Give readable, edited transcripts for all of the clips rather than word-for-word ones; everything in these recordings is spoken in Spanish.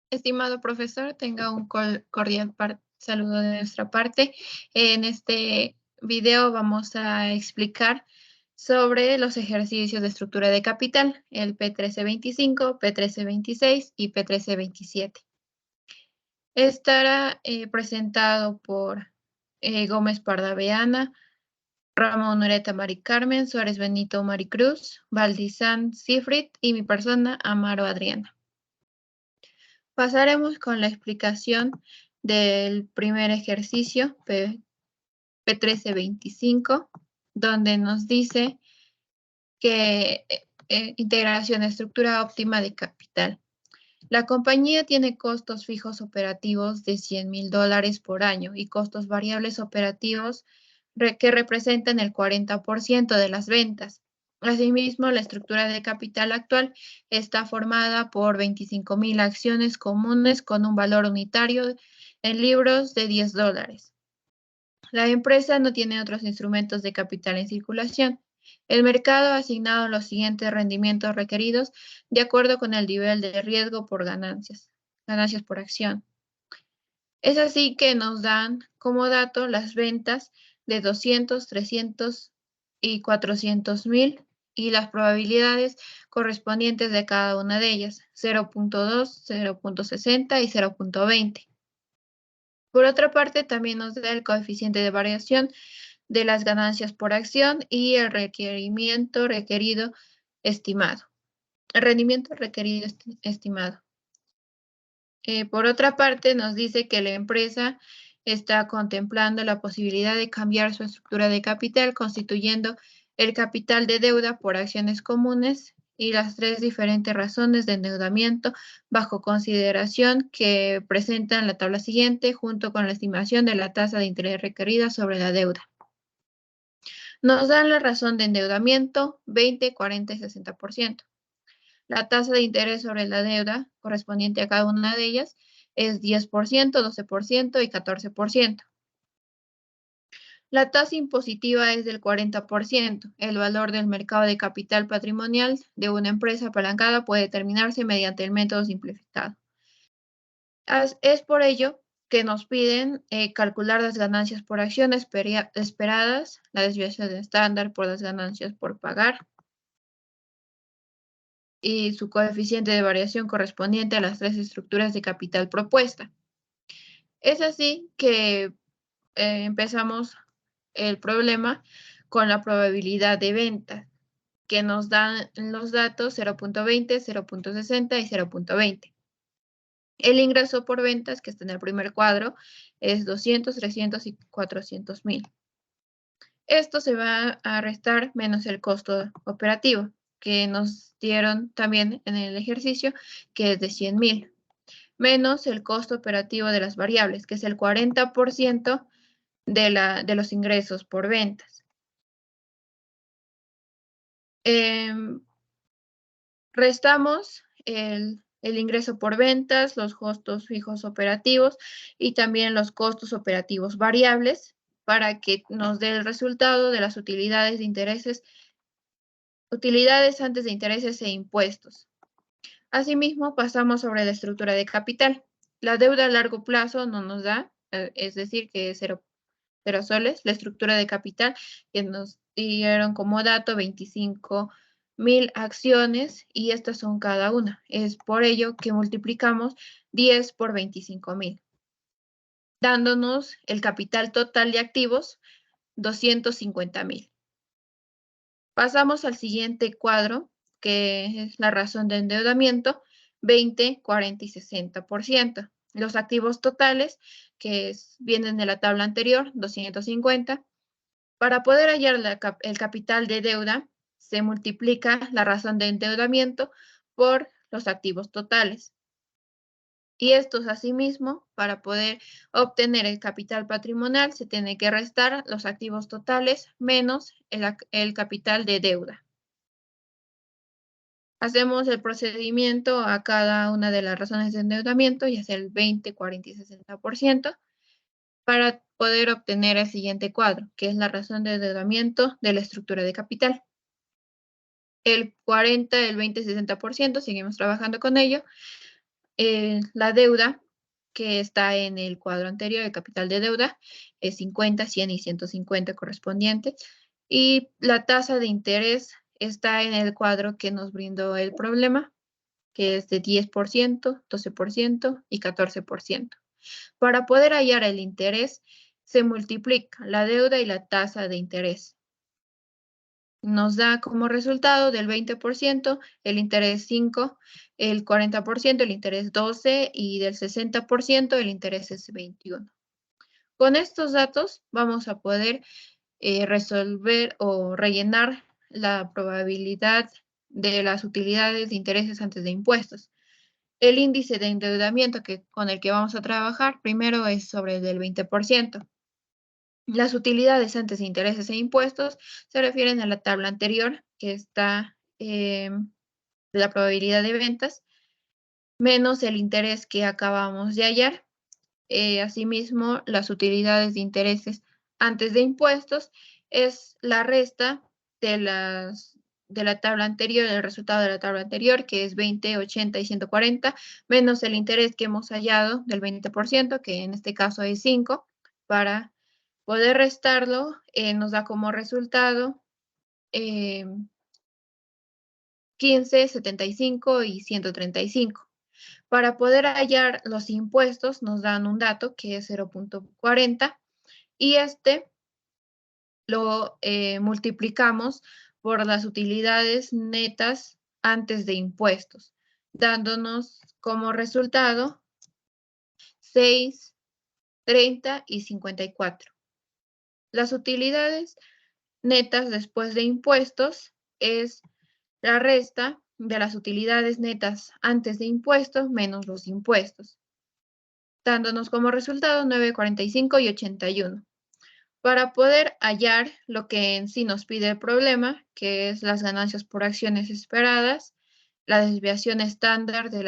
Estimado profesor, tenga un cordial saludo de nuestra parte. En este video vamos a explicar sobre los ejercicios de estructura de capital, el P1325, P1326 y P1327. Estará presentado por Gómez Pardaveana, Ramón Ureta Mari Carmen, Suárez Benito Maricruz, Valdizán Cifrit y mi persona, Amaro Adriana. Pasaremos con la explicación del primer ejercicio, P1325, donde nos dice que integración de estructura óptima de capital. La compañía tiene costos fijos operativos de $100,000 por año y costos variables operativos que representan el 40% de las ventas. Asimismo, la estructura de capital actual está formada por 25,000 acciones comunes con un valor unitario en libros de $10. La empresa no tiene otros instrumentos de capital en circulación. El mercado ha asignado los siguientes rendimientos requeridos de acuerdo con el nivel de riesgo por ganancias por acción. Es así que nos dan como dato las ventas de 200, 300 y 400,000 y las probabilidades correspondientes de cada una de ellas, 0.2, 0.60 y 0.20. Por otra parte, también nos da el coeficiente de variación de las ganancias por acción y el requerimiento requerido estimado. El rendimiento requerido estimado. Por otra parte, nos dice que la empresa está contemplando la posibilidad de cambiar su estructura de capital, constituyendo el capital de deuda por acciones comunes y las tres diferentes razones de endeudamiento bajo consideración que presentan la tabla siguiente junto con la estimación de la tasa de interés requerida sobre la deuda. Nos dan la razón de endeudamiento 20, 40 y 60%. La tasa de interés sobre la deuda correspondiente a cada una de ellas es 10%, 12% y 14%. La tasa impositiva es del 40%. El valor del mercado de capital patrimonial de una empresa apalancada puede determinarse mediante el método simplificado. Es por ello que nos piden calcular las ganancias por acción esperadas, la desviación estándar por las ganancias por pagar y su coeficiente de variación correspondiente a las tres estructuras de capital propuesta. Es así que empezamos el problema con la probabilidad de venta, que nos dan los datos 0.20, 0.60 y 0.20. El ingreso por ventas, que está en el primer cuadro, es 200, 300 y 400,000. Esto se va a restar menos el costo operativo, que nos dieron también en el ejercicio, que es de 100,000, menos el costo operativo de las variables, que es el 40% de los ingresos por ventas. Restamos el ingreso por ventas, los costos fijos operativos y también los costos operativos variables para que nos dé el resultado de las utilidades antes de intereses e impuestos. Asimismo, pasamos sobre la estructura de capital. La deuda a largo plazo no nos da, es decir, que es 0 soles. La estructura de capital que nos dieron como dato 25,000 acciones y estas son cada una. Es por ello que multiplicamos 10 por 25,000, dándonos el capital total de activos 250,000. Pasamos al siguiente cuadro, que es la razón de endeudamiento, 20, 40 y 60%. Los activos totales, que vienen de la tabla anterior, 250. Para poder hallar el capital de deuda, se multiplica la razón de endeudamiento por los activos totales. Y estos, asimismo, para poder obtener el capital patrimonial, se tiene que restar los activos totales menos el capital de deuda. Hacemos el procedimiento a cada una de las razones de endeudamiento, ya sea el 20, 40 y 60%, para poder obtener el siguiente cuadro, que es la razón de endeudamiento de la estructura de capital. El 40, el 20 y 60%, seguimos trabajando con ello, La deuda que está en el cuadro anterior, el capital de deuda, es 50, 100 y 150 correspondientes. Y la tasa de interés está en el cuadro que nos brindó el problema, que es de 10%, 12% y 14%. Para poder hallar el interés, se multiplica la deuda y la tasa de interés. Nos da como resultado del 20% el interés 5, el 40% el interés 12 y del 60% el interés es 21. Con estos datos vamos a poder resolver o rellenar la probabilidad de las utilidades de intereses antes de impuestos. El índice de endeudamiento con el que vamos a trabajar primero es sobre el del 20%. Las utilidades antes de intereses e impuestos se refieren a la tabla anterior, que está la probabilidad de ventas, menos el interés que acabamos de hallar. Asimismo, las utilidades de intereses antes de impuestos es la resta de la tabla anterior, el resultado de la tabla anterior, que es 20, 80 y 140, menos el interés que hemos hallado del 20%, que en este caso es 5, para poder restarlo, nos da como resultado 15, 75 y 135. Para poder hallar los impuestos nos dan un dato que es 0.40 y este lo multiplicamos por las utilidades netas antes de impuestos, dándonos como resultado 6, 30 y 54. Las utilidades netas después de impuestos es la resta de las utilidades netas antes de impuestos menos los impuestos, dándonos como resultado 9, 45 y 81. Para poder hallar lo que en sí nos pide el problema, que es las ganancias por acciones esperadas, la desviación estándar de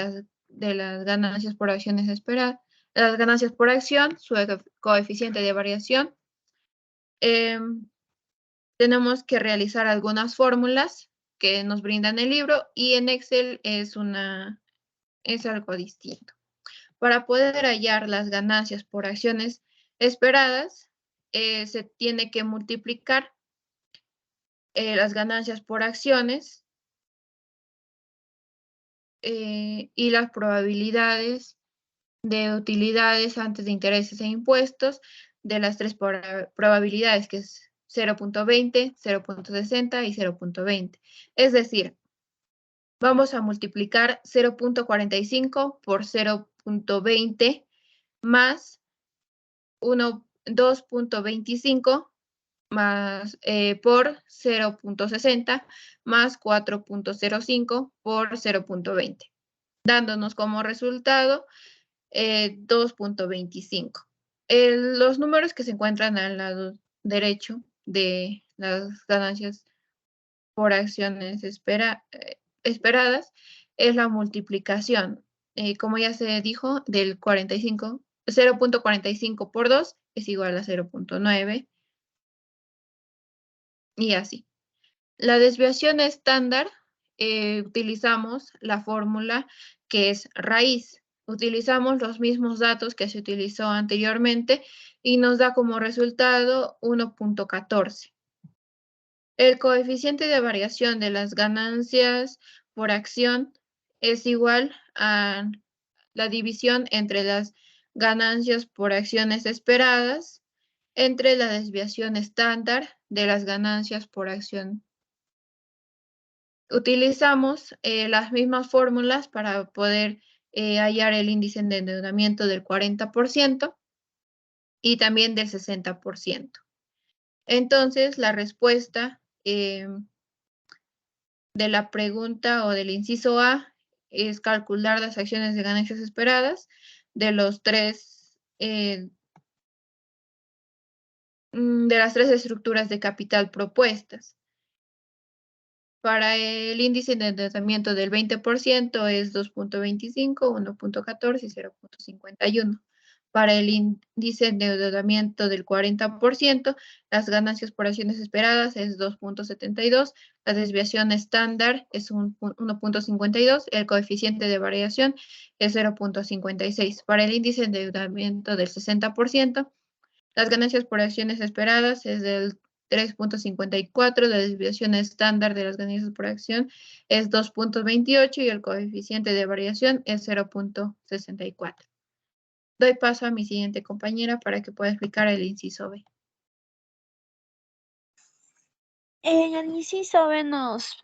las ganancias por acciones esperadas, las ganancias por acción, su coeficiente de variación, tenemos que realizar algunas fórmulas que nos brindan el libro y en Excel es algo distinto. Para poder hallar las ganancias por acciones esperadas, se tiene que multiplicar las ganancias por acciones y las probabilidades de utilidades antes de intereses e impuestos de las tres probabilidades, que es 0.20, 0.60 y 0.20. Es decir, vamos a multiplicar 0.45 por 0.20 más 2.25 más por 0.60 más 4.05 por 0.20, dándonos como resultado 2.25. Los números que se encuentran al lado derecho de las ganancias por acciones esperadas es la multiplicación. Como ya se dijo, del 45, 0.45 por 2 es igual a 0.9 y así. La desviación estándar, utilizamos la fórmula que es raíz. Utilizamos los mismos datos que se utilizó anteriormente y nos da como resultado 1.14. El coeficiente de variación de las ganancias por acción es igual a la división entre las ganancias por acciones esperadas entre la desviación estándar de las ganancias por acción. Utilizamos las mismas fórmulas para poder hallar el índice de endeudamiento del 40% y también del 60%. Entonces, la respuesta de la pregunta o del inciso A es calcular las acciones de ganancias esperadas de las tres estructuras de capital propuestas. Para el índice de endeudamiento del 20% es 2.25, 1.14 y 0.51. Para el índice de endeudamiento del 40%, las ganancias por acciones esperadas es 2.72, la desviación estándar es 1.52, el coeficiente de variación es 0.56. Para el índice de endeudamiento del 60%, las ganancias por acciones esperadas es del 3.54, la desviación estándar de las ganancias por acción es 2.28 y el coeficiente de variación es 0.64. Doy paso a mi siguiente compañera para que pueda explicar el inciso B. En el inciso B nos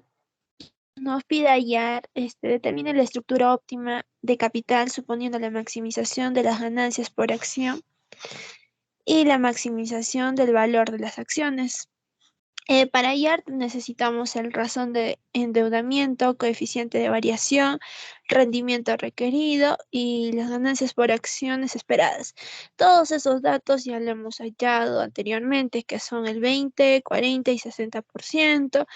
pide hallar, determine la estructura óptima de capital suponiendo la maximización de las ganancias por acción y la maximización del valor de las acciones. Para hallar necesitamos el razón de endeudamiento, coeficiente de variación, rendimiento requerido y las ganancias por acciones esperadas. Todos esos datos ya lo hemos hallado anteriormente, que son el 20, 40 y 60%,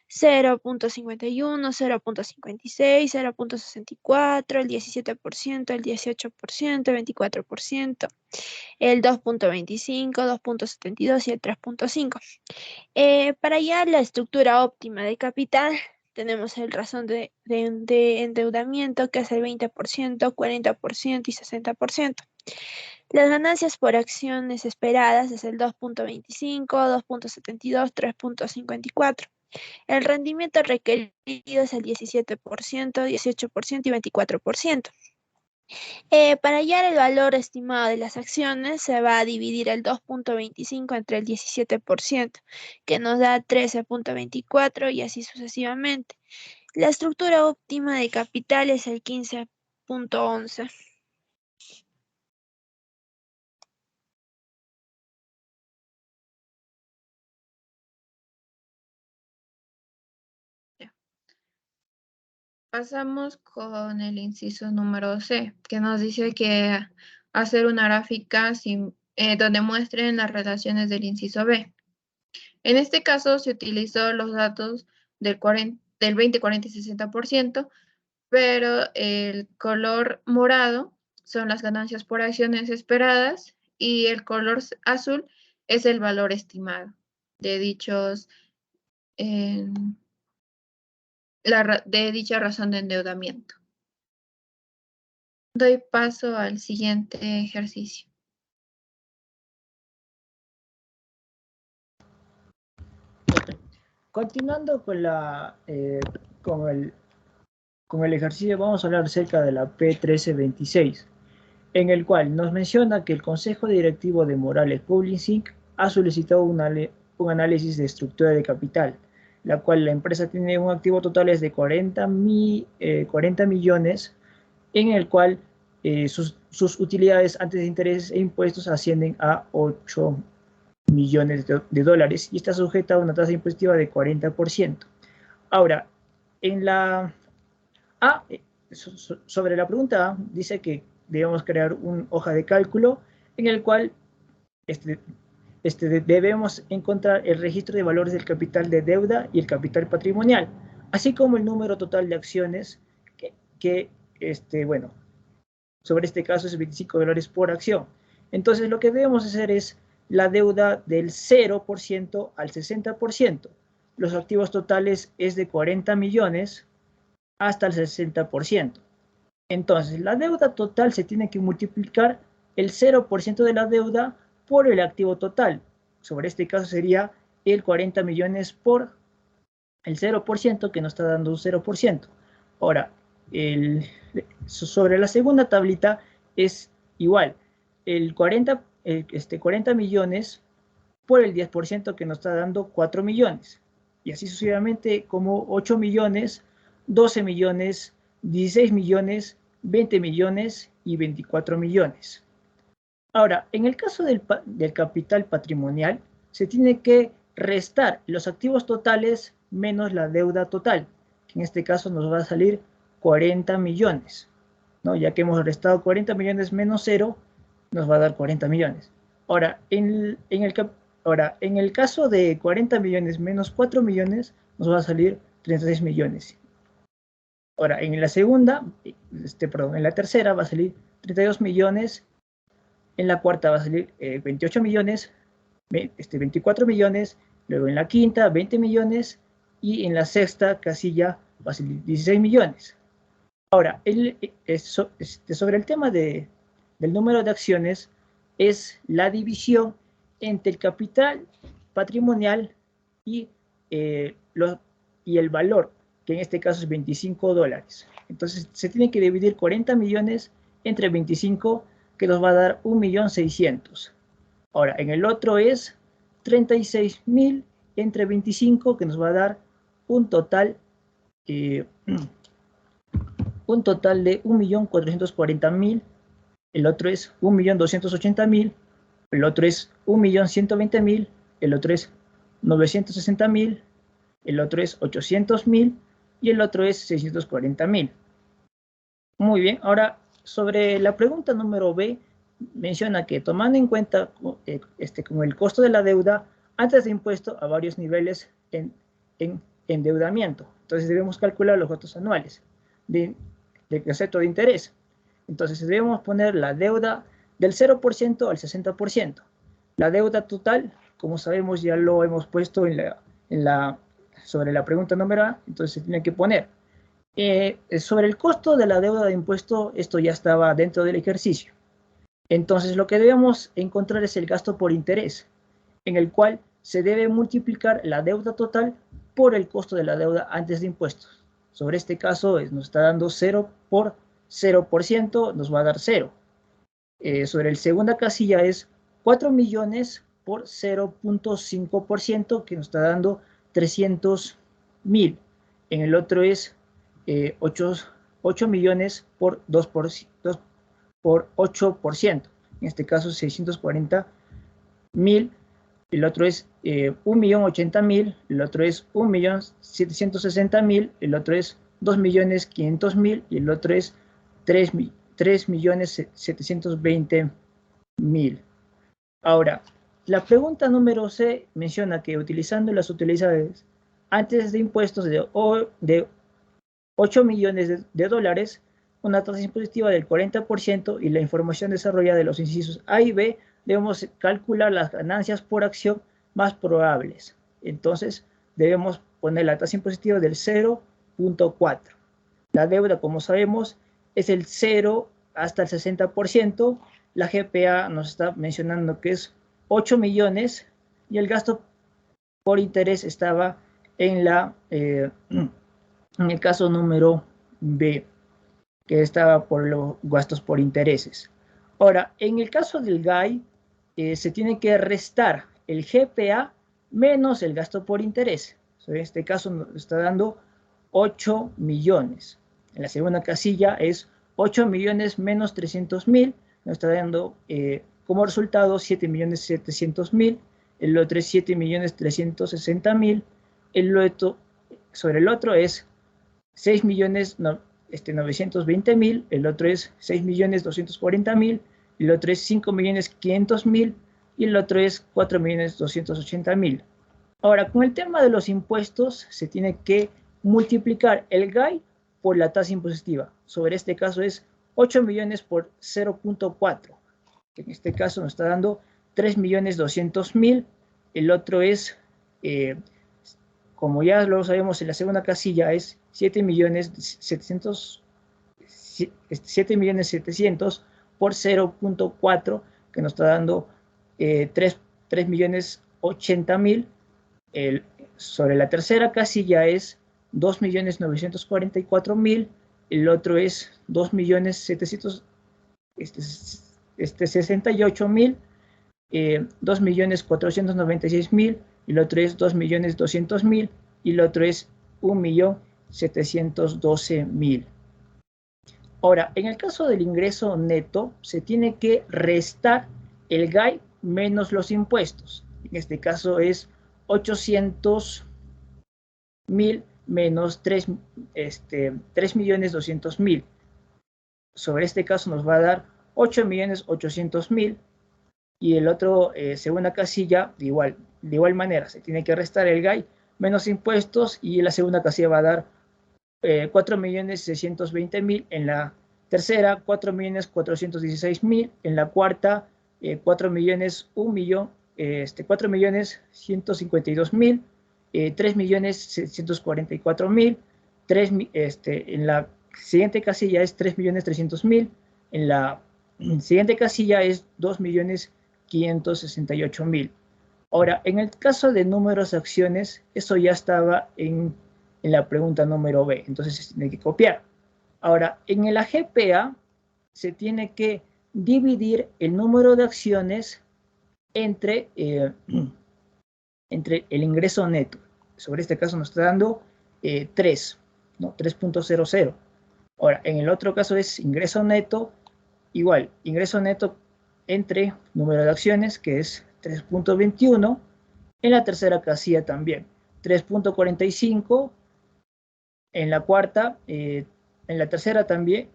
0.51, 0.56, 0.64, el 17%, el 18%, el 24%, el 2.25, 2.72 y el 3.5. Para hallar la estructura óptima de capital, tenemos el razón de endeudamiento, que es el 20%, 40% y 60%. Las ganancias por acciones esperadas es el 2.25, 2.72, 3.54. El rendimiento requerido es el 17%, 18% y 24%. Para hallar el valor estimado de las acciones, se va a dividir el 2.25 entre el 17%, que nos da 13.24 y así sucesivamente. La estructura óptima de capital es el 15.11. Pasamos con el inciso número C, que nos dice que hacer una gráfica donde muestren las relaciones del inciso B. En este caso se utilizó los datos del 20, 40 y 60%, pero el color morado son las ganancias por acciones esperadas y el color azul es el valor estimado de de dicha razón de endeudamiento. Doy paso al siguiente ejercicio. Continuando con el ejercicio, vamos a hablar acerca de la P1326, en el cual nos menciona que el Consejo Directivo de Morales Publishing ha solicitado un análisis de estructura de capital, la cual la empresa tiene un activo total de 40 millones, en el cual sus utilidades antes de intereses e impuestos ascienden a 8 millones de dólares y está sujeta a una tasa impositiva de 40%. Ahora, en la A, sobre la pregunta A, dice que debemos crear una hoja de cálculo en el cual debemos encontrar el registro de valores del capital de deuda y el capital patrimonial, así como el número total de acciones bueno, sobre este caso es $25 por acción. Entonces lo que debemos hacer es la deuda del 0% al 60%. Los activos totales es de 40 millones hasta el 60%. Entonces, la deuda total se tiene que multiplicar el 0% de la deuda por el activo total. Sobre este caso sería el 40 millones por el 0%, que nos está dando un 0%. Ahora, sobre la segunda tablita es igual. El 40 millones por el 10%, que nos está dando 4 millones. Y así sucesivamente como 8 millones, 12 millones, 16 millones, 20 millones y 24 millones. Ahora, en el caso del capital patrimonial, se tiene que restar los activos totales menos la deuda total, que en este caso nos va a salir 40 millones, ¿no? Ya que hemos restado 40 millones menos 0, nos va a dar 40 millones. Ahora, en el caso de 40 millones menos 4 millones, nos va a salir 36 millones. Ahora, en la tercera va a salir 32 millones en la cuarta va a salir 28 millones, 24 millones, luego en la quinta 20 millones y en la sexta casilla va a salir 16 millones. Ahora, sobre el tema del número de acciones, es la división entre el capital patrimonial y el valor, que en este caso es 25 dólares. Entonces, se tiene que dividir 40 millones entre 25, que nos va a dar 1.600.000. Ahora, en el otro es 36.000 entre 25, que nos va a dar un total de 1.440.000. El otro es 1.280.000. El otro es 1.120.000. El otro es 960.000. El otro es 800.000. Y el otro es 640.000. Muy bien, ahora sobre la pregunta número B, menciona que tomando en cuenta como el costo de la deuda antes de impuesto a varios niveles en endeudamiento. Entonces debemos calcular los gastos anuales de concepto de interés. Entonces debemos poner la deuda del 0% al 60%. La deuda total, como sabemos, ya lo hemos puesto sobre la pregunta número A, entonces se tiene que poner. Sobre el costo de la deuda de impuesto, esto ya estaba dentro del ejercicio. Entonces lo que debemos encontrar es el gasto por interés, en el cual se debe multiplicar la deuda total por el costo de la deuda antes de impuestos. Sobre este caso nos está dando 0 por 0%, nos va a dar 0. Sobre la segunda casilla es 4 millones por 0.5%, que nos está dando 300.000. En el otro es 8 millones por 8%. En este caso 640.000. El otro es 1.080.000. El otro es 1.760.000. El otro es 2.500.000. Y el otro es 3.720.000. Ahora, la pregunta número C menciona que utilizando las utilidades antes de impuestos de 8 millones de dólares, una tasa impositiva del 40% y la información desarrollada de los incisos A y B, debemos calcular las ganancias por acción más probables. Entonces, debemos poner la tasa impositiva del 0.4. La deuda, como sabemos, es el 0 hasta el 60%. La GPA nos está mencionando que es 8 millones y el gasto por interés estaba en el caso número B, que estaba por los gastos por intereses. Ahora, en el caso del GAI, se tiene que restar el GPA menos el gasto por interés. En este caso nos está dando 8 millones. En la segunda casilla es 8 millones menos 300.000. Nos está dando como resultado 7.700.000. El otro es 7.360.000. Sobre el otro es 6.920.000, el otro es 6.240.000, el otro es 5.500.000 y el otro es 4.280.000. Ahora, con el tema de los impuestos, se tiene que multiplicar el GAI por la tasa impositiva. Sobre este caso es 8 millones por 0.4. En este caso nos está dando 3.200.000. El otro es, como ya lo sabemos en la segunda casilla, es 7.700.000 por 0.4, que nos está dando 3.080.000. Sobre la tercera casilla es 2.944.000. El otro es 2.768.000. 2.496.000. Y el otro es 2.200.000. Y el otro es 1.712.000. Ahora, en el caso del ingreso neto, se tiene que restar el GAI menos los impuestos. En este caso es 800.000 menos 3.200.000. Sobre este caso nos va a dar 8.800.000. Y el otro, segunda casilla, de igual manera, se tiene que restar el GAI menos impuestos, y la segunda casilla va a dar 4.620.000. En la tercera, 4.416.000. En la cuarta, 4.152.000, 3.744.000, en la siguiente casilla es 3.300.000, en la siguiente casilla es 2.568.000. Ahora, en el caso de números de acciones, eso ya estaba en la pregunta número B, entonces se tiene que copiar. Ahora, en la GPA se tiene que dividir el número de acciones entre el ingreso neto. Sobre este caso nos está dando 3, ¿no? 3.00. Ahora, en el otro caso es ingreso neto, igual, ingreso neto entre número de acciones, que es 3.21, en la tercera casilla también, 3.45, en la cuarta, en la tercera también,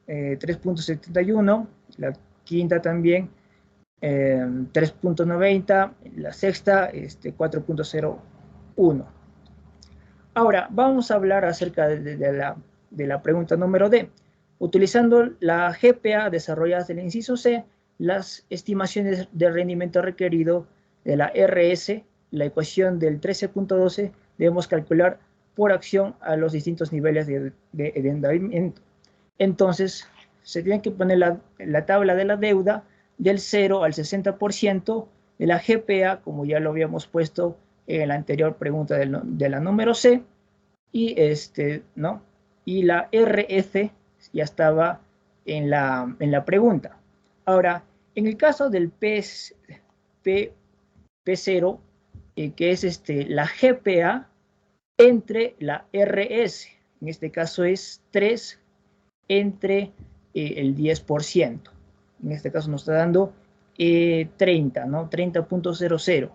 3.71, la quinta también, 3.90, la sexta, 4.01. Ahora, vamos a hablar acerca de la pregunta número D. Utilizando la GPA desarrollada en el inciso C, las estimaciones de rendimiento requerido de la RS, la ecuación del 13.12, debemos calcular por acción a los distintos niveles de endeudamiento. Entonces, se tiene que poner la tabla de la deuda del 0 al 60% de la GPA, como ya lo habíamos puesto en la anterior pregunta de la número C, y, ¿no? Y la RF ya estaba en la pregunta. Ahora, en el caso del P0, que es la GPA entre la RS, en este caso es 3 entre el 10%. En este caso nos está dando 30, ¿no? 30.00.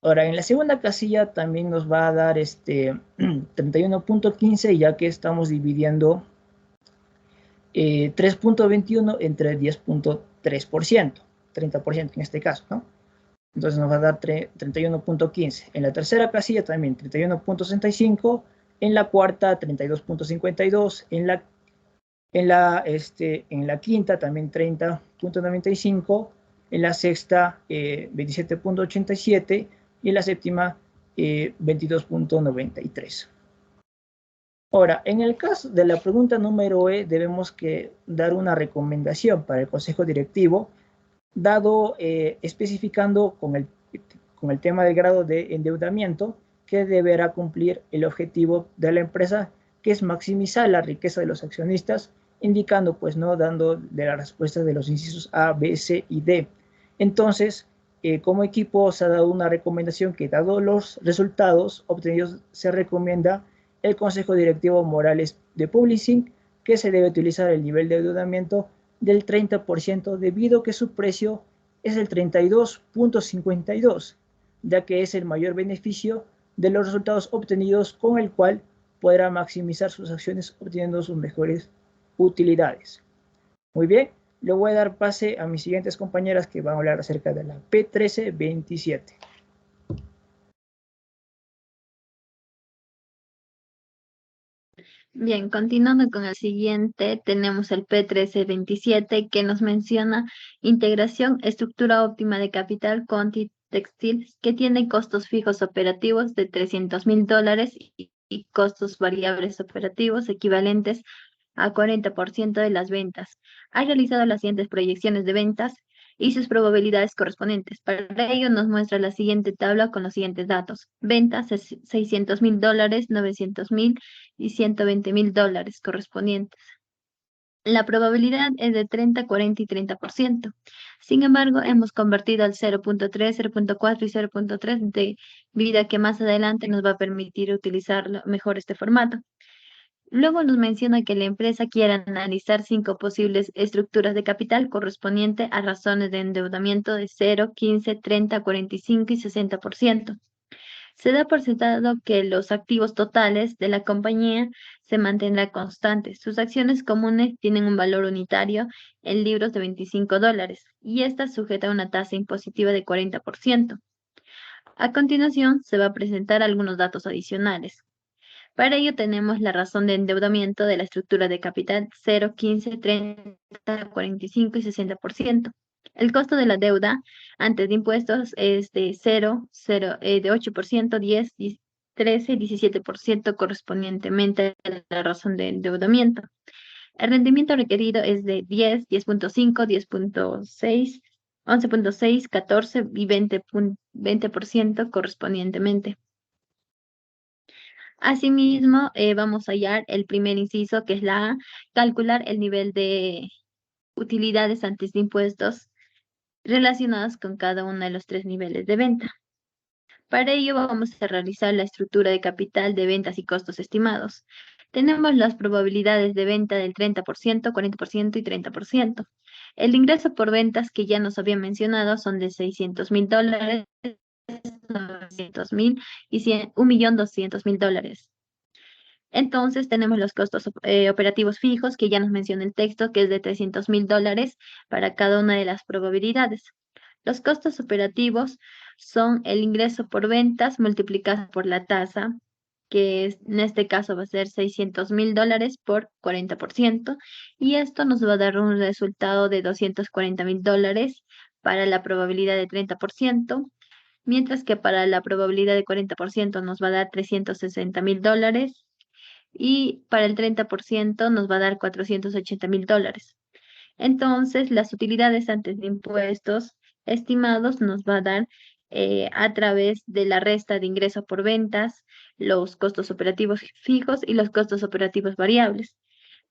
Ahora, en la segunda casilla también nos va a dar 31.15, ya que estamos dividiendo 3.21 entre 10.3%, 30% en este caso, ¿no? Entonces nos va a dar 31.15. En la tercera casilla también 31.65, en la cuarta 32.52, en la quinta también 30.95, en la sexta 27.87 y en la séptima 22.93. Ahora, en el caso de la pregunta número E, debemos dar una recomendación para el Consejo Directivo, dado especificando con el tema del grado de endeudamiento que deberá cumplir el objetivo de la empresa, que es maximizar la riqueza de los accionistas, indicando, pues, no dando de la respuesta de los incisos A, B, C y D. Entonces, como equipo se ha dado una recomendación que, dado los resultados obtenidos, se recomienda el Consejo Directivo Morales de Publishing que se debe utilizar el nivel de endeudamiento del 30% debido a que su precio es el 32.52, ya que es el mayor beneficio de los resultados obtenidos, con el cual podrá maximizar sus acciones obteniendo sus mejores utilidades. Muy bien, le voy a dar pase a mis siguientes compañeras que van a hablar acerca de la P1327. Bien, continuando con el siguiente, tenemos el P1327 que nos menciona integración, estructura óptima de capital Conti Textil, que tiene costos fijos operativos de $300.000 y costos variables operativos equivalentes a 40% de las ventas. Ha realizado las siguientes proyecciones de ventas y sus probabilidades correspondientes. Para ello nos muestra la siguiente tabla con los siguientes datos. Ventas, $600.000, $900.000 y $120.000 correspondientes. La probabilidad es de 30, 40 y 30%. Sin embargo, hemos convertido al 0.3, 0.4 y 0.3 debido a que más adelante nos va a permitir utilizar mejor este formato. Luego nos menciona que la empresa quiere analizar 5 posibles estructuras de capital correspondiente a razones de endeudamiento de 0, 15, 30, 45 y 60%. Se da por sentado que los activos totales de la compañía se mantendrán constantes. Sus acciones comunes tienen un valor unitario en libros de $25 y esta sujeta a una tasa impositiva de 40%. A continuación, se va a presentar algunos datos adicionales. Para ello tenemos la razón de endeudamiento de la estructura de capital 0, 15, 30, 45 y 60%. El costo de la deuda antes de impuestos es de 8%, 10, 13 y 17% correspondientemente a la razón de endeudamiento. El rendimiento requerido es de 10, 10.5, 10.6, 11.6, 14 y 20% correspondientemente. Asimismo, vamos a hallar el primer inciso, que es la A, calcular el nivel de utilidades antes de impuestos relacionadas con cada uno de los 3 niveles de venta. Para ello vamos a realizar la estructura de capital de ventas y costos estimados. Tenemos las probabilidades de venta del 30%, 40% y 30%. El ingreso por ventas que ya nos había mencionado son de $600,000, 900,000 y $1,200,000. Entonces tenemos los costos operativos fijos que ya nos menciona el texto, que es de $300,000 para cada una de las probabilidades. Los costos operativos son el ingreso por ventas multiplicado por la tasa, que en este caso va a ser $600,000 por 40%, y esto nos va a dar un resultado de $240,000 para la probabilidad de 30%, mientras que para la probabilidad de 40% nos va a dar $360,000 y para el 30% nos va a dar $480,000. Entonces, las utilidades antes de impuestos estimados nos va a dar a través de la resta de ingreso por ventas, los costos operativos fijos y los costos operativos variables.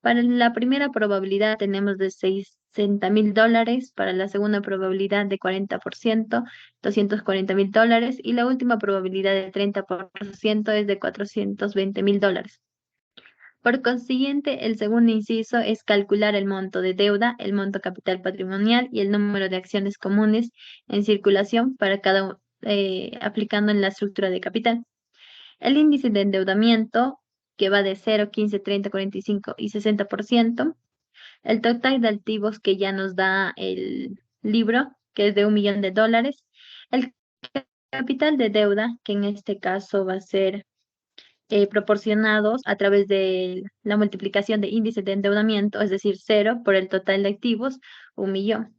Para la primera probabilidad tenemos de $60,000, para la segunda probabilidad de 40%, $240,000, y la última probabilidad de 30% es de $420,000. Por consiguiente, el segundo inciso es calcular el monto de deuda, el monto capital patrimonial y el número de acciones comunes en circulación para cada aplicando en la estructura de capital. El índice de endeudamiento, que va de 0, 15, 30, 45 y 60%. El total de activos que ya nos da el libro, que es de $1 millón. El capital de deuda, que en este caso va a ser proporcionados a través de la multiplicación de índice de endeudamiento, es decir, 0 por el total de activos, 1 millón.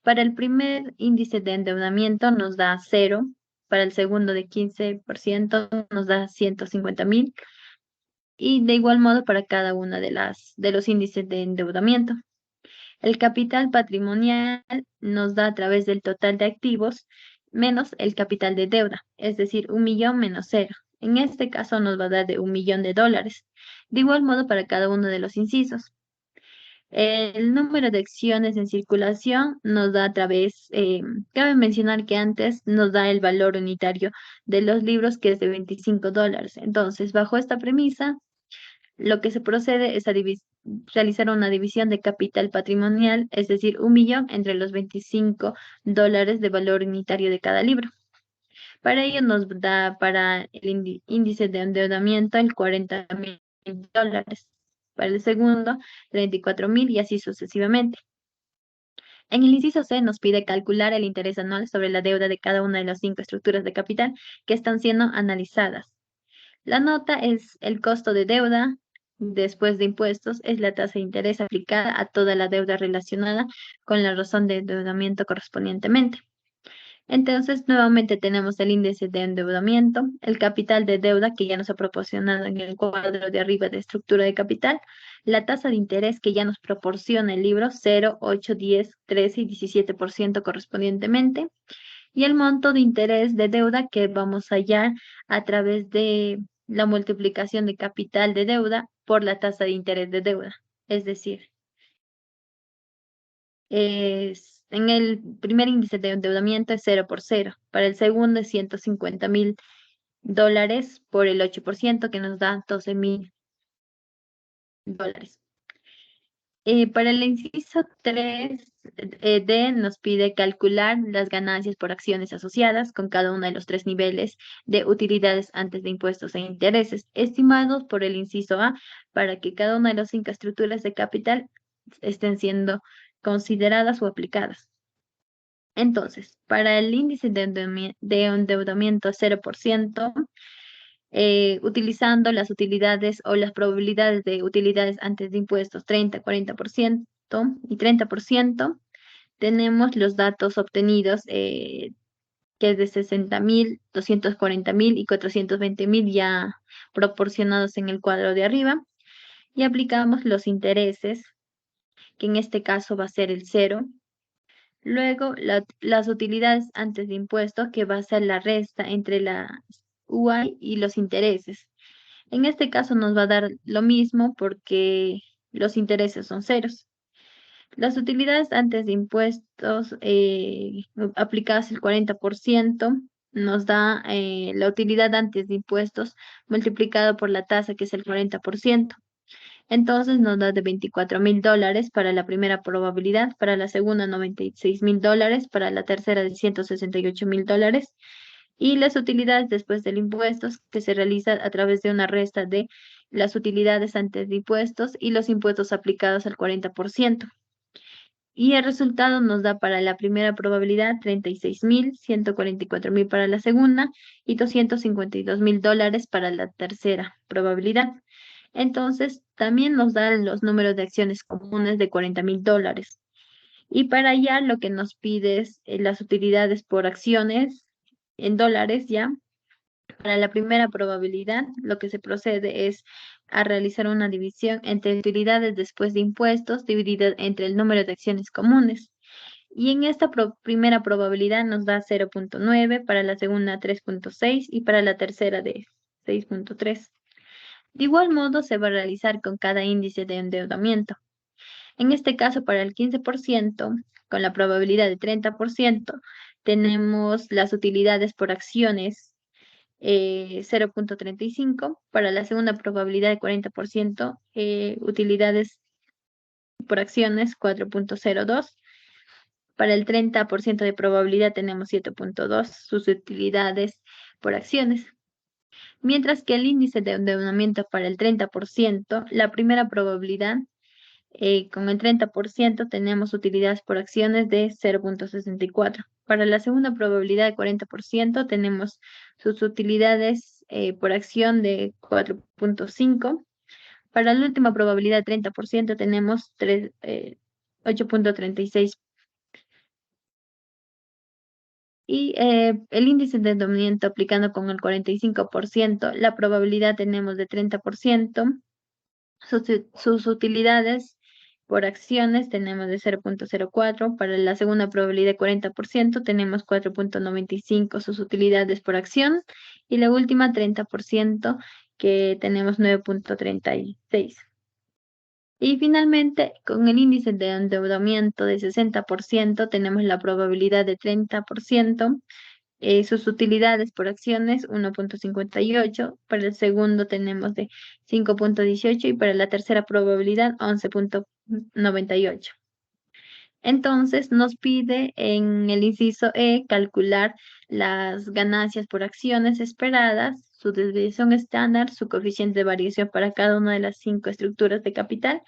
Para el primer índice de endeudamiento nos da 0, para el segundo de 15% nos da 150,000, y de igual modo para cada una de los índices de endeudamiento. El capital patrimonial nos da a través del total de activos menos el capital de deuda, es decir, 1 millón menos 0. En este caso nos va a dar de $1 millón. De igual modo para cada uno de los incisos. El número de acciones en circulación nos da a través, cabe mencionar que antes nos da el valor unitario de los libros, que es de $25. Entonces, bajo esta premisa, lo que se procede es a realizar una división de capital patrimonial, es decir, 1 millón entre los $25 de valor unitario de cada libro. Para ello nos da para el índice de endeudamiento el $40,000, para el segundo 34,000 y así sucesivamente. En el inciso C nos pide calcular el interés anual sobre la deuda de cada una de las 5 estructuras de capital que están siendo analizadas. La nota es el costo de deuda después de impuestos, es la tasa de interés aplicada a toda la deuda relacionada con la razón de endeudamiento correspondientemente. Entonces, nuevamente tenemos el índice de endeudamiento, el capital de deuda que ya nos ha proporcionado en el cuadro de arriba de estructura de capital, la tasa de interés que ya nos proporciona el libro, 0, 8, 10, 13 y 17% correspondientemente, y el monto de interés de deuda que vamos a hallar a través de la multiplicación de capital de deuda por la tasa de interés de deuda. Es decir, en el primer índice de endeudamiento es 0 por 0. Para el segundo es $150,000 por el 8%, que nos da $12,000. Para el inciso 3, D nos pide calcular las ganancias por acciones asociadas con cada uno de los 3 niveles de utilidades antes de impuestos e intereses, estimados por el inciso A, para que cada una de las 5 estructuras de capital estén siendo consideradas o aplicadas. Entonces, para el índice de endeudamiento 0%, utilizando las utilidades o las probabilidades de utilidades antes de impuestos 30, 40% y 30%, tenemos los datos obtenidos, que es de 60.000, 240.000 y 420.000 ya proporcionados en el cuadro de arriba. Y aplicamos los intereses, que en este caso va a ser el 0. Luego, las utilidades antes de impuestos, que va a ser la resta entre la UI y los intereses. En este caso nos va a dar lo mismo porque los intereses son ceros. Las utilidades antes de impuestos aplicadas el 40% nos da la utilidad antes de impuestos multiplicado por la tasa, que es el 40%. Entonces nos da de $24.000 para la primera probabilidad, para la segunda $96.000, para la tercera de $168.000. Y las utilidades después del impuestos, que se realiza a través de una resta de las utilidades antes de impuestos y los impuestos aplicados al 40%. Y el resultado nos da para la primera probabilidad 36.000, 144.000 para la segunda y $252.000 para la tercera probabilidad. Entonces, también nos dan los números de acciones comunes de $40.000. Y para allá lo que nos pide es las utilidades por acciones en dólares ya. Para la primera probabilidad, lo que se procede es a realizar una división entre utilidades después de impuestos dividida entre el número de acciones comunes. Y en esta primera probabilidad nos da 0.9, para la segunda 3.6 y para la tercera de 6.3. De igual modo se va a realizar con cada índice de endeudamiento. En este caso, para el 15%, con la probabilidad de 30%, tenemos las utilidades por acciones 0.35, para la segunda probabilidad de 40%, utilidades por acciones 4.02, para el 30% de probabilidad tenemos 7.2, sus utilidades por acciones. Mientras que el índice de endeudamiento para el 30%, la primera probabilidad, con el 30% tenemos utilidades por acciones de 0.64. Para la segunda probabilidad de 40% tenemos sus utilidades por acción de 4.5. Para la última probabilidad de 30% tenemos 8.36. Y el índice de endeudamiento aplicando con el 45%, la probabilidad tenemos de 30%. Sus utilidades por acciones tenemos de 0.04, para la segunda probabilidad de 40% tenemos 4.95 sus utilidades por acción, y la última 30% que tenemos 9.36. Y finalmente, con el índice de endeudamiento de 60% tenemos la probabilidad de 30%, sus utilidades por acciones 1.58, para el segundo tenemos de 5.18 y para la tercera probabilidad 11.98. Entonces nos pide en el inciso E calcular las ganancias por acciones esperadas, su desviación estándar, su coeficiente de variación para cada una de las 5 estructuras de capital,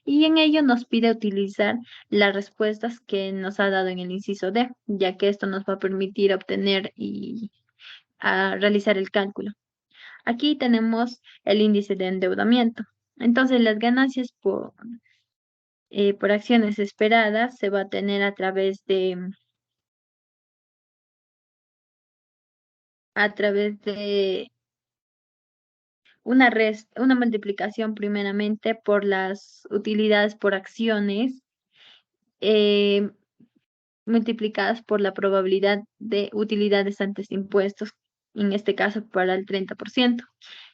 y en ello nos pide utilizar las respuestas que nos ha dado en el inciso D, ya que esto nos va a permitir obtener y realizar el cálculo. Aquí tenemos el índice de endeudamiento. Entonces, las ganancias por acciones esperadas se va a tener a través de una multiplicación primeramente por las utilidades por acciones multiplicadas por la probabilidad de utilidades antes de impuestos, en este caso para el 30%.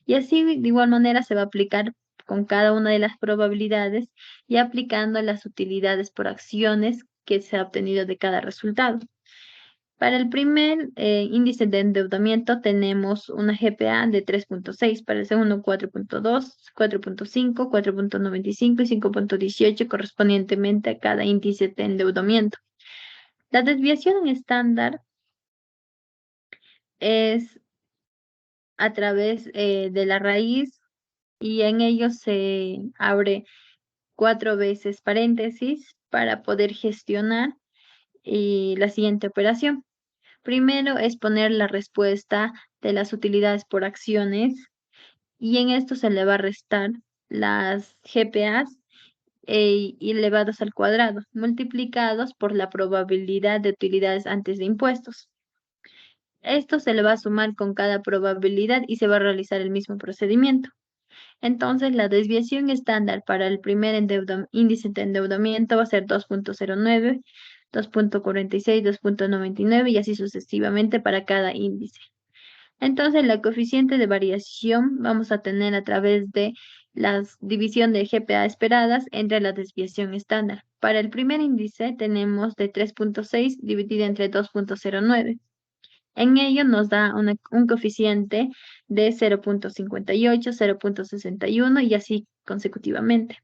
Y así de igual manera se va a aplicar con cada una de las probabilidades y aplicando las utilidades por acciones que se ha obtenido de cada resultado. Para el primer índice de endeudamiento tenemos una GPA de 3.6, para el segundo 4.2, 4.5, 4.95 y 5.18 correspondientemente a cada índice de endeudamiento. La desviación estándar es a través de la raíz, y en ello se abre 4 veces paréntesis para poder gestionar la siguiente operación. Primero es poner la respuesta de las utilidades por acciones, y en esto se le va a restar las GPAs y elevados al cuadrado, multiplicados por la probabilidad de utilidades antes de impuestos. Esto se le va a sumar con cada probabilidad y se va a realizar el mismo procedimiento. Entonces, la desviación estándar para el primer índice de endeudamiento va a ser 2.09, 2.46, 2.99 y así sucesivamente para cada índice. Entonces, la coeficiente de variación vamos a tener a través de la división de GPA esperadas entre la desviación estándar. Para el primer índice tenemos de 3.6 dividido entre 2.09. En ello nos da un coeficiente de 0.58, 0.61 y así consecutivamente.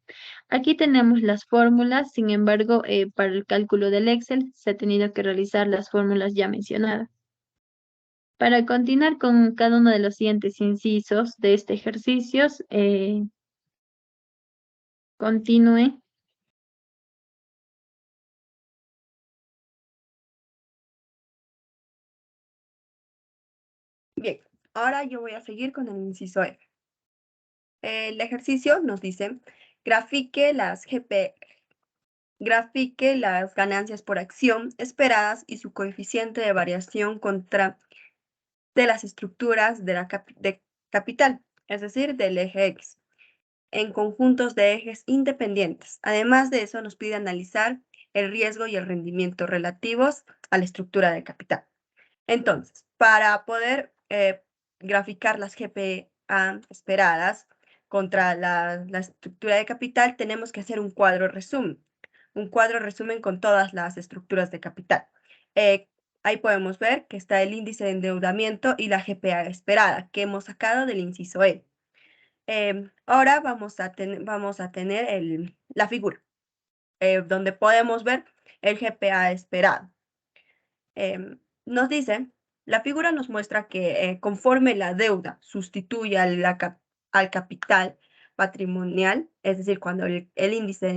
Aquí tenemos las fórmulas, sin embargo, para el cálculo del Excel se ha tenido que realizar las fórmulas ya mencionadas. Para continuar con cada uno de los siguientes incisos de este ejercicio, continúe. Bien, ahora yo voy a seguir con el inciso F. El ejercicio nos dice, grafique las ganancias por acción esperadas y su coeficiente de variación de las estructuras de capital, es decir, del eje X, en conjuntos de ejes independientes. Además de eso, nos pide analizar el riesgo y el rendimiento relativos a la estructura de capital. Entonces, para poder graficar las GPA esperadas contra la estructura de capital, tenemos que hacer un cuadro resumen con todas las estructuras de capital. Ahí podemos ver que está el índice de endeudamiento y la GPA esperada que hemos sacado del inciso E. Ahora vamos a tener la figura, donde podemos ver el GPA esperado. Nos dice, la figura nos muestra que conforme la deuda sustituye al capital patrimonial, es decir, cuando el índice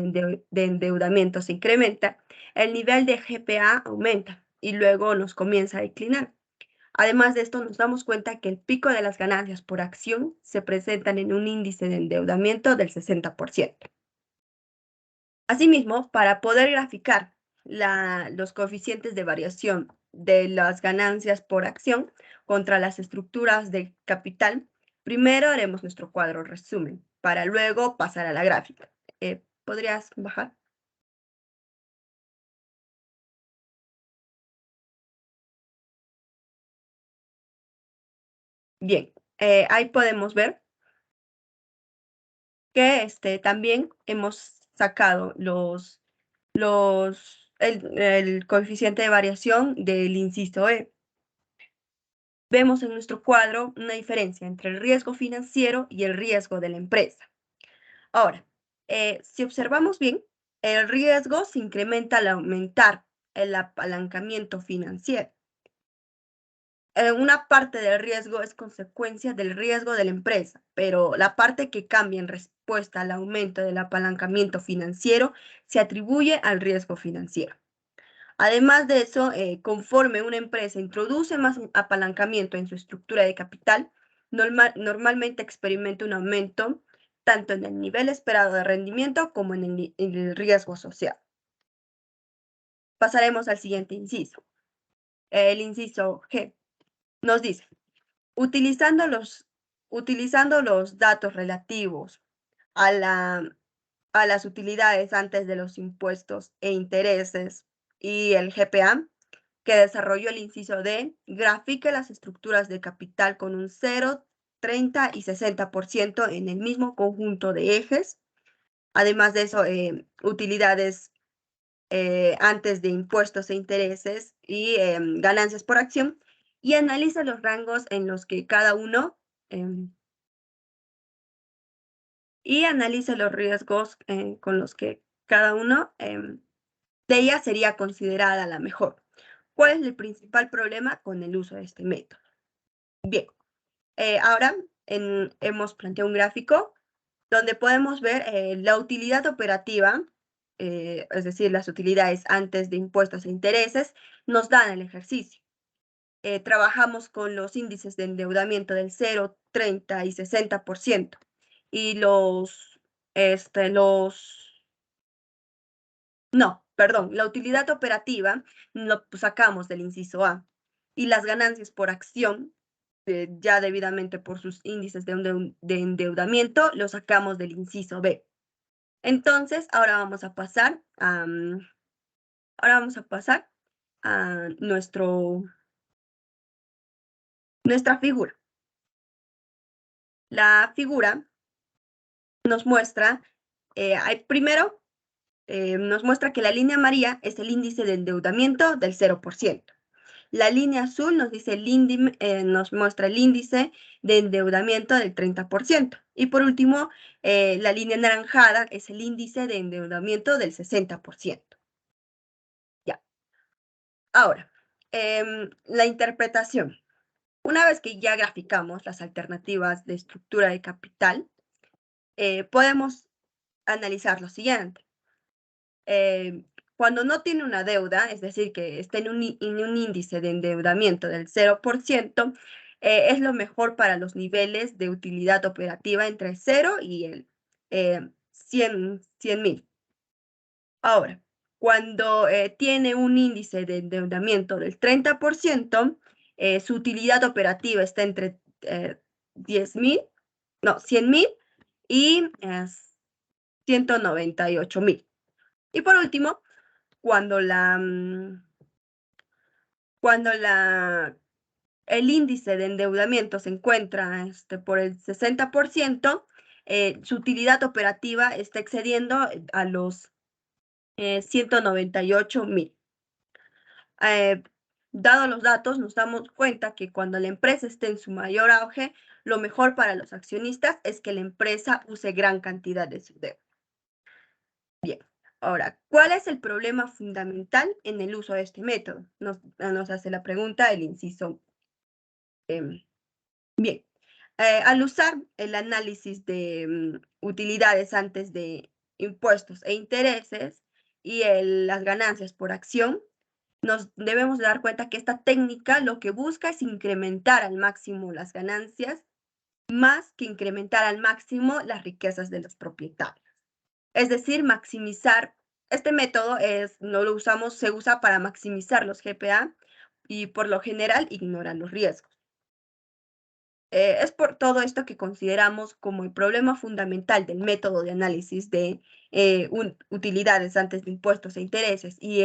de endeudamiento se incrementa, el nivel de GPA aumenta y luego nos comienza a declinar. Además de esto, nos damos cuenta que el pico de las ganancias por acción se presentan en un índice de endeudamiento del 60%. Asimismo, para poder graficar los coeficientes de variación de las ganancias por acción contra las estructuras de capital, primero haremos nuestro cuadro resumen para luego pasar a la gráfica. ¿Podrías bajar? Bien, ahí podemos ver que también hemos sacado el coeficiente de variación del inciso E. Vemos en nuestro cuadro una diferencia entre el riesgo financiero y el riesgo de la empresa. Ahora, si observamos bien, el riesgo se incrementa al aumentar el apalancamiento financiero. Una parte del riesgo es consecuencia del riesgo de la empresa, pero la parte que cambia en respuesta al aumento del apalancamiento financiero se atribuye al riesgo financiero. Además de eso, conforme una empresa introduce más apalancamiento en su estructura de capital, normalmente experimenta un aumento tanto en el nivel esperado de rendimiento como en el riesgo social. Pasaremos al siguiente inciso. El inciso G nos dice, utilizando los datos relativos a las utilidades antes de los impuestos e intereses y el GPA, que desarrolló el inciso D, grafique las estructuras de capital con un 0, 30 y 60% en el mismo conjunto de ejes. Además de eso, utilidades antes de impuestos e intereses y ganancias por acción, y analiza los rangos en los que cada uno y analiza los riesgos con los que cada uno de ellas sería considerada la mejor. ¿Cuál es el principal problema con el uso de este método? Bien, ahora hemos planteado un gráfico donde podemos ver la utilidad operativa, es decir, las utilidades antes de impuestos e intereses, nos dan el ejercicio. Trabajamos con los índices de endeudamiento del 0, 30 y 60%. Y los No, perdón, la utilidad operativa lo sacamos del inciso A y las ganancias por acción, ya debidamente por sus índices de endeudamiento, lo sacamos del inciso B. Entonces, ahora vamos a pasar a, nuestra figura. La figura nos muestra, primero, nos muestra que la línea amarilla es el índice de endeudamiento del 0%. La línea azul nos muestra el índice de endeudamiento del 30%. Y por último, la línea anaranjada es el índice de endeudamiento del 60%. Ya. Ahora, la interpretación. Una vez que ya graficamos las alternativas de estructura de capital, podemos analizar lo siguiente. Cuando no tiene una deuda, es decir, que esté en un índice de endeudamiento del 0%, es lo mejor para los niveles de utilidad operativa entre 0 y el 100.000. Ahora, cuando tiene un índice de endeudamiento del 30%, su utilidad operativa está entre 100.000 y 198.000. Y por último, cuando el índice de endeudamiento se encuentra por el 60%, su utilidad operativa está excediendo a los 198.000. Dados los datos, nos damos cuenta que cuando la empresa esté en su mayor auge, lo mejor para los accionistas es que la empresa use gran cantidad de su deuda. Bien, ahora, ¿cuál es el problema fundamental en el uso de este método? Nos hace la pregunta el inciso. Bien, al usar el análisis de utilidades antes de impuestos e intereses y las ganancias por acción, nos debemos dar cuenta que esta técnica lo que busca es incrementar al máximo las ganancias más que incrementar al máximo las riquezas de los propietarios. Es decir, maximizar, este método se usa para maximizar los GPA y por lo general ignoran los riesgos. Es por todo esto que consideramos como el problema fundamental del método de análisis de utilidades antes de impuestos e intereses y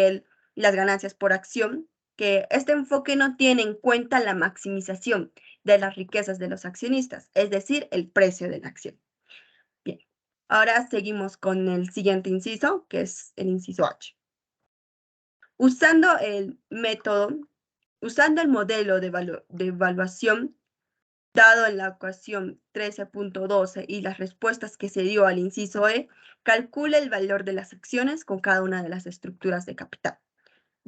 las ganancias por acción, que este enfoque no tiene en cuenta la maximización de las riquezas de los accionistas, es decir, el precio de la acción. Bien, ahora seguimos con el siguiente inciso, que es el inciso H. Usando el modelo de evaluación dado en la ecuación 13.12 y las respuestas que se dio al inciso E, calcula el valor de las acciones con cada una de las estructuras de capital.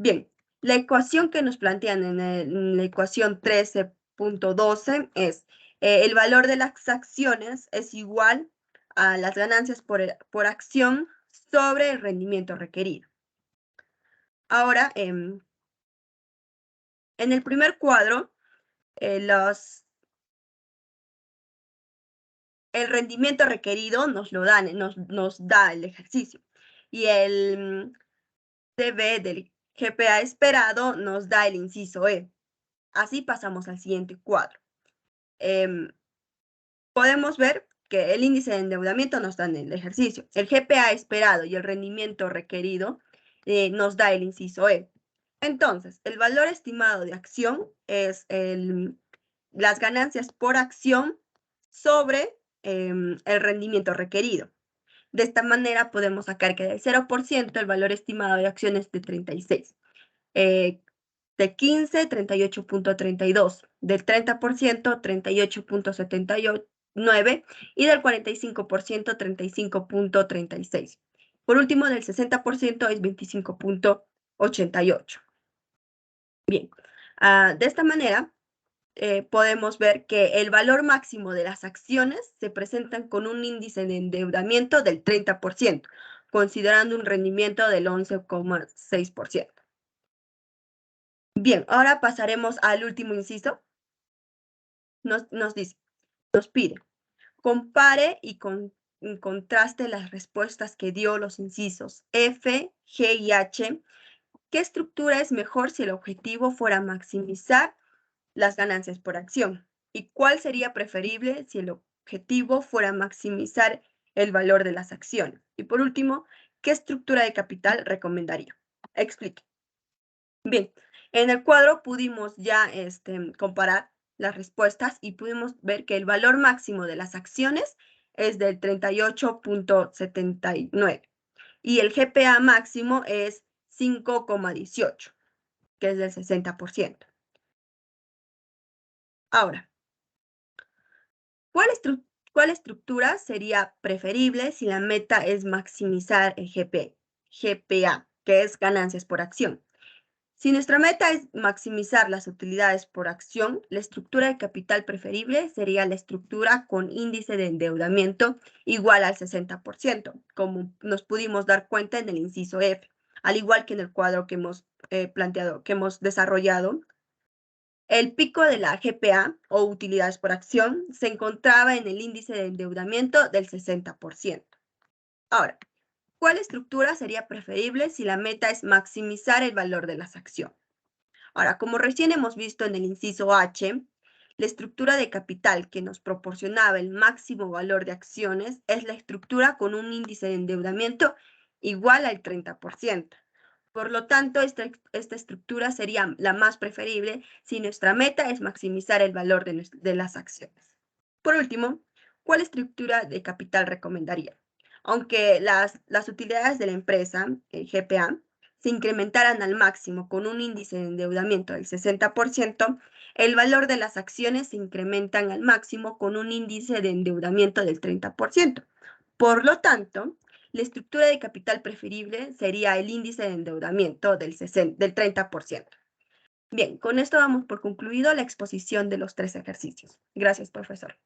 Bien, la ecuación que nos plantean en la ecuación 13.12 es el valor de las acciones es igual a las ganancias por acción sobre el rendimiento requerido. Ahora, en el primer cuadro, el rendimiento requerido nos da el ejercicio y el dB del GPA esperado nos da el inciso E. Así pasamos al siguiente cuadro. Podemos ver que el índice de endeudamiento nos da en el ejercicio. El GPA esperado y el rendimiento requerido nos da el inciso E. Entonces, el valor estimado de acción es las ganancias por acción sobre el rendimiento requerido. De esta manera podemos sacar que del 0% el valor estimado de acciones es de 36. De 15, 38.32. Del 30%, 38.79. Y del 45%, 35.36. Por último, del 60% es 25.88. Bien, de esta manera podemos ver que el valor máximo de las acciones se presentan con un índice de endeudamiento del 30%, considerando un rendimiento del 11,6%. Bien, ahora pasaremos al último inciso. Nos pide, compare y contraste las respuestas que dio los incisos F, G y H. ¿Qué estructura es mejor si el objetivo fuera maximizar las ganancias por acción? ¿Y cuál sería preferible si el objetivo fuera maximizar el valor de las acciones? Y por último, ¿qué estructura de capital recomendaría? Explique. Bien, en el cuadro pudimos ya comparar las respuestas y pudimos ver que el valor máximo de las acciones es del 38.79 y el GPA máximo es 5,18, que es del 60%. Ahora, ¿cuál estructura sería preferible si la meta es maximizar el GPA, que es ganancias por acción? Si nuestra meta es maximizar las utilidades por acción, la estructura de capital preferible sería la estructura con índice de endeudamiento igual al 60%, como nos pudimos dar cuenta en el inciso F, al igual que en el cuadro que hemos desarrollado. El pico de la GPA, o utilidades por acción, se encontraba en el índice de endeudamiento del 60%. Ahora, ¿cuál estructura sería preferible si la meta es maximizar el valor de las acciones? Ahora, como recién hemos visto en el inciso H, la estructura de capital que nos proporcionaba el máximo valor de acciones es la estructura con un índice de endeudamiento igual al 30%. Por lo tanto, esta estructura sería la más preferible si nuestra meta es maximizar el valor de las acciones. Por último, ¿cuál estructura de capital recomendaría? Aunque las utilidades de la empresa, el GPA, se incrementaran al máximo con un índice de endeudamiento del 60%, el valor de las acciones se incrementan al máximo con un índice de endeudamiento del 30%. Por lo tanto, la estructura de capital preferible sería el índice de endeudamiento del 30%. Bien, con esto damos por concluido la exposición de los 3 ejercicios. Gracias, profesor.